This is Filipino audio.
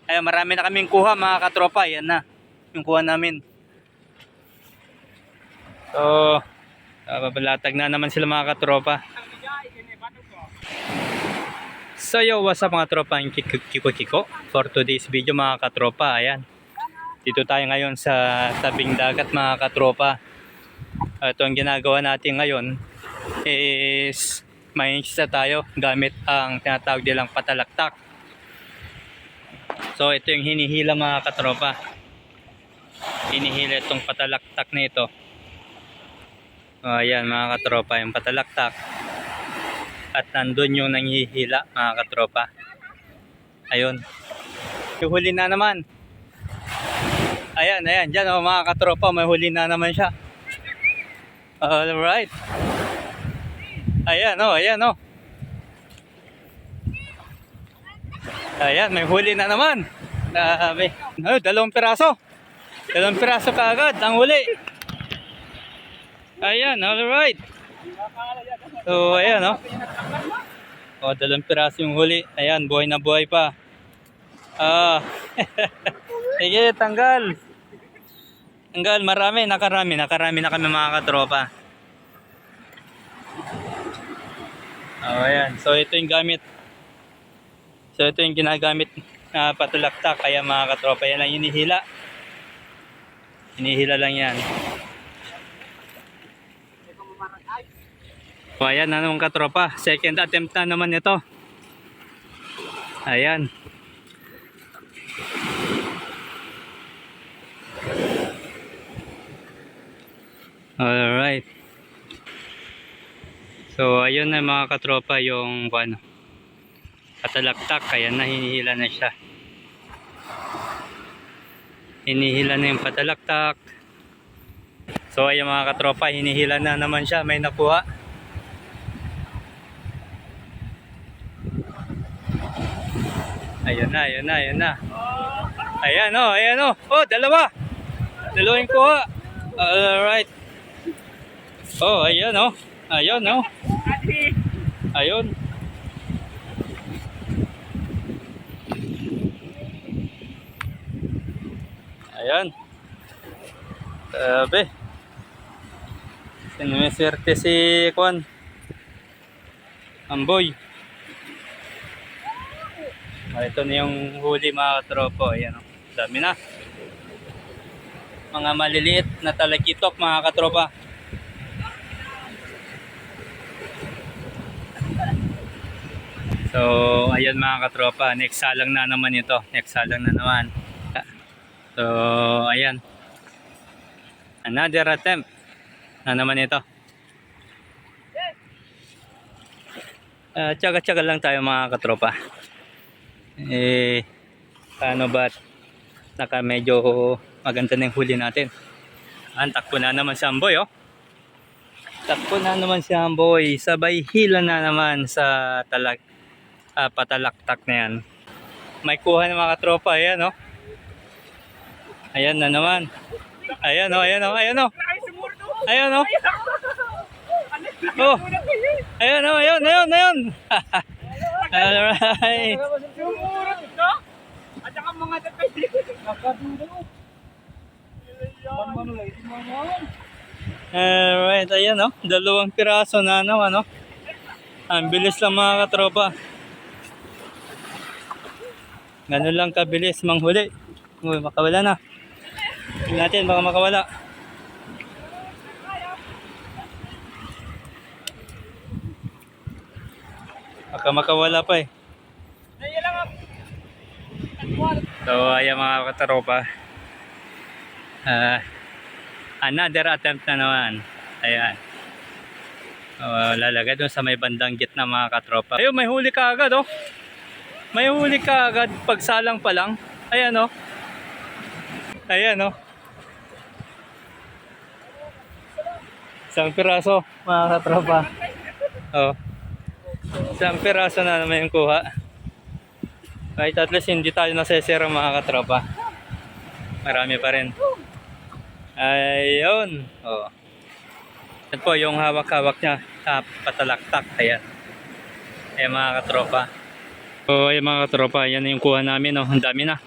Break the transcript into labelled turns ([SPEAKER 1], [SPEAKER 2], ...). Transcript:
[SPEAKER 1] Ayan, marami na kaming kuha mga katropa. Ayan na, yung kuha namin. So, babalatag na naman sila mga katropa. So yo, what's up mga tropa, yung Kiko for today's video mga katropa. Ayan, dito tayo ngayon sa tabing dagat mga katropa. Ito ang ginagawa natin ngayon is may isda tayo gamit ang tinatawag nilang patalaktak. So ito yung hinihila mga katropa. Hinihila itong patalaktak na ito. Ayan mga katropa, yung patalaktak. At nandun yung nanghihila mga katropa. Ayun. Yung huli na naman. Ayan, dyan mga katropa, may huli na naman siya. Alright. Ayan o. Ayan, may huli na naman. Dami. Dalawang piraso. Dalawang piraso kaagad ang huli. Ayan, alright. So, ayan dalawang piraso yung huli. Ayan, buhay na buhay pa. Sige, tanggal. Tanggal, nakarami na kami mga katropa. Ayan, so ito yung gamit. So ito yung ginagamit na patalaktak. Kaya mga katropa, yan lang hinihila. Hinihila lang yan. So ayan na naman katropa, second attempt na naman ito. Ayan. Alright. So ayun na mga katropa yung patalaktak. Ayan na, hinihila na siya. Hinihila na yung patalaktak. So ayun mga katropa, hinihila na naman siya, may nakuha. Ayun na. Ayan o. Oh, dalawa. Dalawang kuha. Alright. Oh, ayun o. Ayun. Ayan. Sabi. Sinumiswerte si Kwan. Amboy. Ito na yung huli mga katropa. Ayan o. Dami na. Mga maliliit na talakitok mga katropa. So ayan mga katropa, next salang na naman ito. So ayan, another attempt na naman ito. Tsaga-tsaga lang tayo mga katropa. Paano ba medyo maganda na yung huli natin. Takbo na naman si Amboy sabay hila na naman sa patalaktak na yan. May kuha ng mga katropa. Ayan ayan na naman. Ayan o. Oh, ayan alright.
[SPEAKER 2] At saka mga detalye.
[SPEAKER 1] Alright, ayan dalawang piraso na naman Ang bilis lang mga katropa. Ganun lang kabilis manghuli. Uy, makawala na. Tingnan natin, baka makawala. Baka makawala pa eh. So ayan mga katropa, another attempt na naman. Ayan, lalagay doon sa may bandang gitna mga katropa. Ayun, may huli ka agad may huli ka agad pagsalang pa lang. Ayan isang piraso mga katropa. Isang piraso na naman yung kuha. Kahit at least hindi tayo nasesera mga katropa. Marami pa rin. Ayun. Yan po yung hawak-hawak niya sa patalaktak. Ayan. Ayan mga katropa. So ayan mga katropa, yan yung kuha namin. Ang dami na.